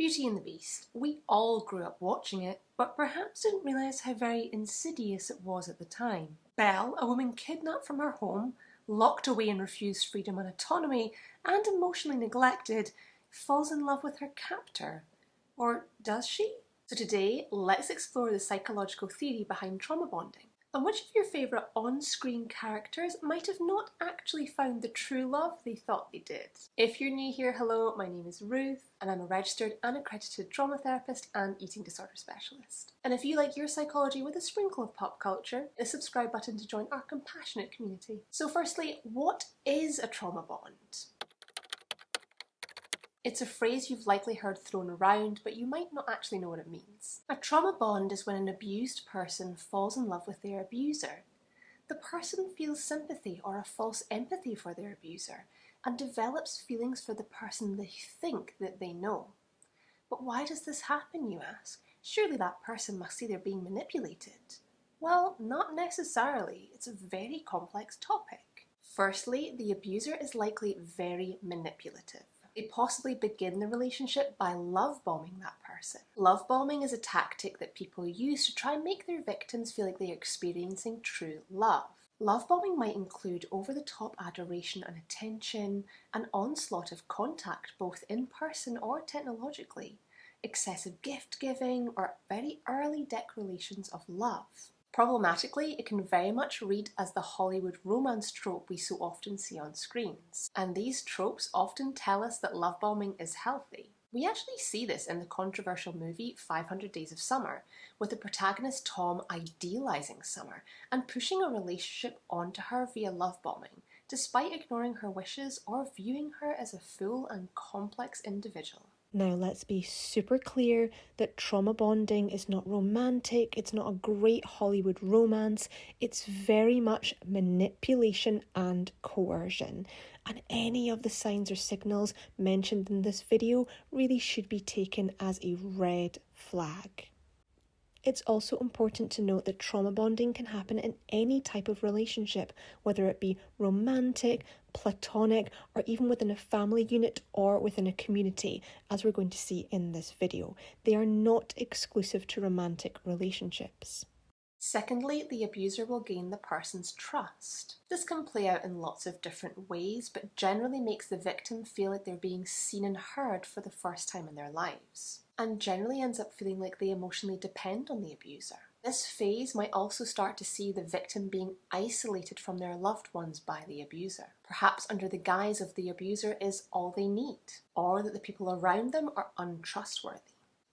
Beauty and the Beast. We all grew up watching it, but perhaps didn't realise how very insidious it was at the time. Belle, a woman kidnapped from her home, locked away and refused freedom and autonomy, and emotionally neglected, falls in love with her captor. Or does she? So today, let's explore the psychological theory behind trauma bonding, and which of your favourite on-screen characters might have not actually found the true love they thought they did. If you're new here, hello, my name is Ruth, and I'm a registered and accredited trauma therapist and eating disorder specialist. And if you like your psychology with a sprinkle of pop culture, hit the subscribe button to join our compassionate community. So firstly, what is a trauma bond? It's a phrase you've likely heard thrown around, but you might not actually know what it means. A trauma bond is when an abused person falls in love with their abuser. The person feels sympathy or a false empathy for their abuser and develops feelings for the person they think that they know. But why does this happen, you ask? Surely that person must see they're being manipulated. Well, not necessarily. It's a very complex topic. Firstly, the abuser is likely very manipulative. They possibly begin the relationship by love bombing that person. Love bombing is a tactic that people use to try and make their victims feel like they are experiencing true love. Love bombing might include over-the-top adoration and attention, an onslaught of contact both in person or technologically, excessive gift giving, or very early declarations of love. Problematically, it can very much read as the Hollywood romance trope we so often see on screens. And these tropes often tell us that love bombing is healthy. We actually see this in the controversial movie 500 Days of Summer, with the protagonist Tom idealising Summer and pushing a relationship onto her via love bombing, despite ignoring her wishes or viewing her as a full and complex individual. Now, let's be super clear that trauma bonding is not romantic, it's not a great Hollywood romance, it's very much manipulation and coercion. And any of the signs or signals mentioned in this video really should be taken as a red flag. It's also important to note that trauma bonding can happen in any type of relationship, whether it be romantic, platonic, or even within a family unit or within a community, as we're going to see in this video. They are not exclusive to romantic relationships. Secondly, the abuser will gain the person's trust. This can play out in lots of different ways, but generally makes the victim feel like they're being seen and heard for the first time in their lives, and generally ends up feeling like they emotionally depend on the abuser. This phase might also start to see the victim being isolated from their loved ones by the abuser, perhaps under the guise of the abuser is all they need, or that the people around them are untrustworthy.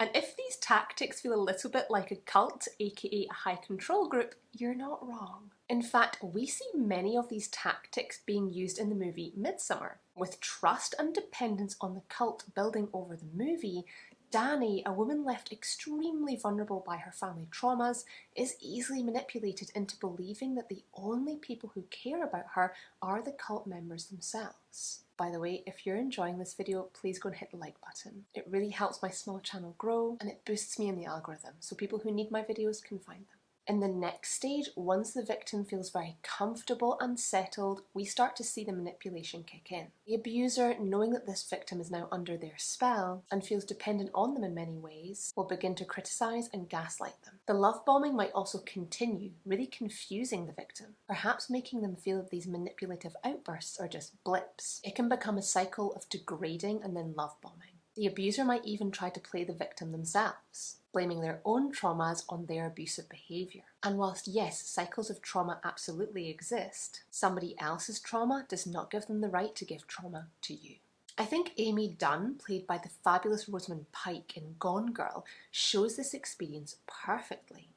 And if these tactics feel a little bit like a cult, aka a high control group, you're not wrong. In fact, we see many of these tactics being used in the movie Midsummer. With trust and dependence on the cult building over the movie, Dani, a woman left extremely vulnerable by her family traumas, is easily manipulated into believing that the only people who care about her are the cult members themselves. By the way, if you're enjoying this video, please go and hit the like button. It really helps my small channel grow and it boosts me in the algorithm so people who need my videos can find them. In the next stage, once the victim feels very comfortable and settled, we start to see the manipulation kick in. The abuser, knowing that this victim is now under their spell and feels dependent on them in many ways, will begin to criticise and gaslight them. The love bombing might also continue, really confusing the victim, perhaps making them feel that these manipulative outbursts are just blips. It can become a cycle of degrading and then love bombing. The abuser might even try to play the victim themselves, blaming their own traumas on their abusive behaviour. And whilst yes, cycles of trauma absolutely exist, somebody else's trauma does not give them the right to give trauma to you. I think Amy Dunn, played by the fabulous Rosamund Pike in Gone Girl, shows this experience perfectly.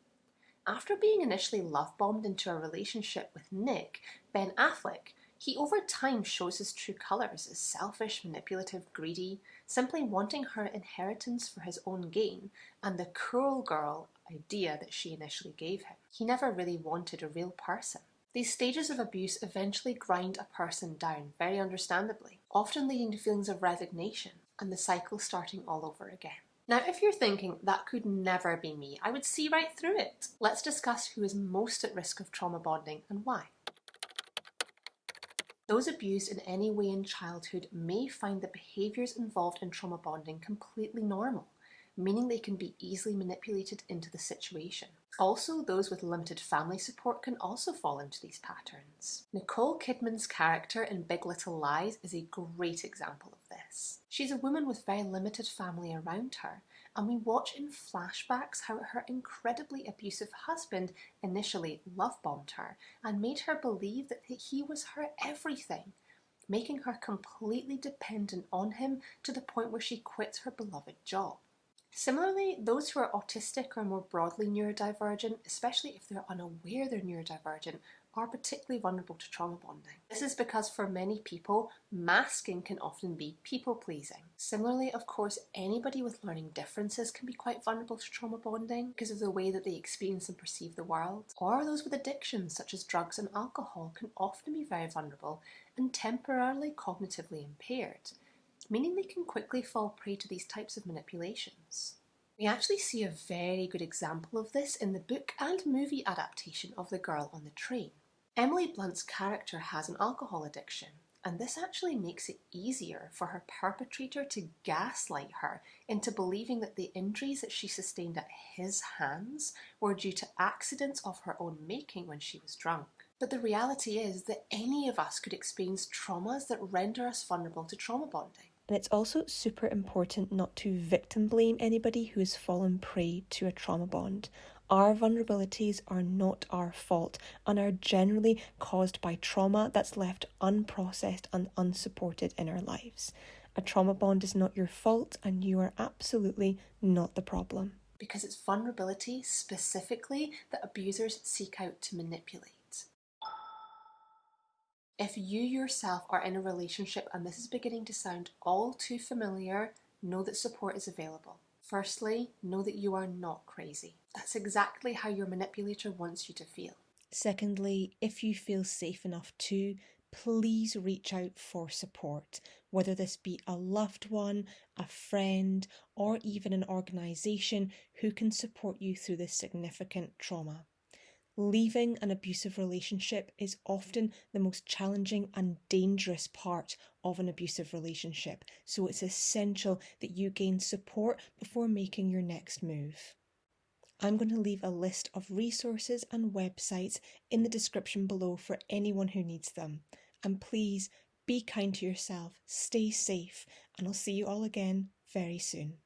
After being initially love-bombed into a relationship with Nick, Ben Affleck, he over time shows his true colours as selfish, manipulative, greedy, simply wanting her inheritance for his own gain, and the cruel girl idea that she initially gave him. He never really wanted a real person. These stages of abuse eventually grind a person down, very understandably, often leading to feelings of resignation, and the cycle starting all over again. Now, if you're thinking, that could never be me, I would see right through it. Let's discuss who is most at risk of trauma bonding and why. Those abused in any way in childhood may find the behaviours involved in trauma bonding completely normal, meaning they can be easily manipulated into the situation. Also, those with limited family support can also fall into these patterns. Nicole Kidman's character in Big Little Lies is a great example of this. She's a woman with very limited family around her, and we watch in flashbacks how her incredibly abusive husband initially love-bombed her and made her believe that he was her everything, making her completely dependent on him to the point where she quits her beloved job. Similarly, those who are autistic or more broadly neurodivergent, especially if they're unaware they're neurodivergent, are particularly vulnerable to trauma bonding. This is because for many people, masking can often be people-pleasing. Similarly, of course, anybody with learning differences can be quite vulnerable to trauma bonding because of the way that they experience and perceive the world. Or those with addictions such as drugs and alcohol can often be very vulnerable and temporarily cognitively impaired, meaning they can quickly fall prey to these types of manipulations. We actually see a very good example of this in the book and movie adaptation of The Girl on the Train. Emily Blunt's character has an alcohol addiction, and this actually makes it easier for her perpetrator to gaslight her into believing that the injuries that she sustained at his hands were due to accidents of her own making when she was drunk. But the reality is that any of us could experience traumas that render us vulnerable to trauma bonding. And it's also super important not to victim blame anybody who has fallen prey to a trauma bond. Our vulnerabilities are not our fault and are generally caused by trauma that's left unprocessed and unsupported in our lives. A trauma bond is not your fault and you are absolutely not the problem. Because it's vulnerability specifically that abusers seek out to manipulate. If you yourself are in a relationship and this is beginning to sound all too familiar, know that support is available. Firstly, know that you are not crazy. That's exactly how your manipulator wants you to feel. Secondly, if you feel safe enough to, please reach out for support, whether this be a loved one, a friend, or even an organisation who can support you through this significant trauma. Leaving an abusive relationship is often the most challenging and dangerous part of an abusive relationship, so it's essential that you gain support before making your next move. I'm going to leave a list of resources and websites in the description below for anyone who needs them. And please be kind to yourself, stay safe, and I'll see you all again very soon.